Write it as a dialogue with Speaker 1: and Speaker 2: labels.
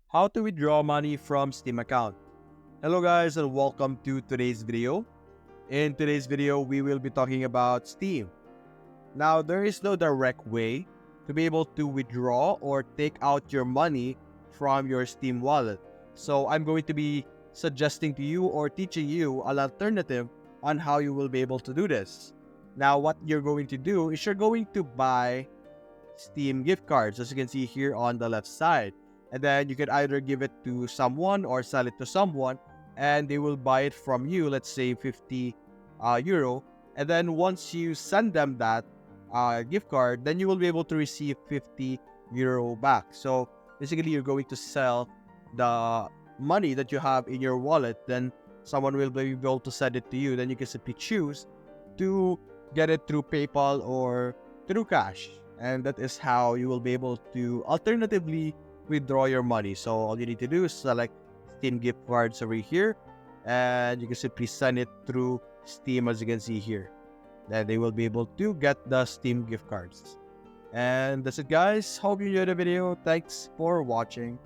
Speaker 1: How to withdraw money from Steam account. Hello guys and welcome to today's video. In today's video, we will be talking about Steam. Now, there is no direct way to be able to withdraw or take out your money from your Steam wallet. So I'm going to be suggesting to you or teaching you an alternative on how you will be able to do this. Now, what you're going to do is you're going to buy Steam gift cards, as you can see here on the left side. And then you can either give it to someone or sell it to someone, and they will buy it from you, let's say 50 euro. And then once you send them that gift card, then you will be able to receive 50 euro back. So basically, you're going to sell the money that you have in your wallet, then someone will be able to send it to you. Then you can simply choose to get it through PayPal or through cash. And that is how you will be able to alternatively withdraw your money. So all you need to do is select Steam gift cards over here, and you can simply send it through Steam, as you can see here. Then they will be able to get the Steam gift cards. And that's it guys. Hope you enjoyed the video. Thanks for watching.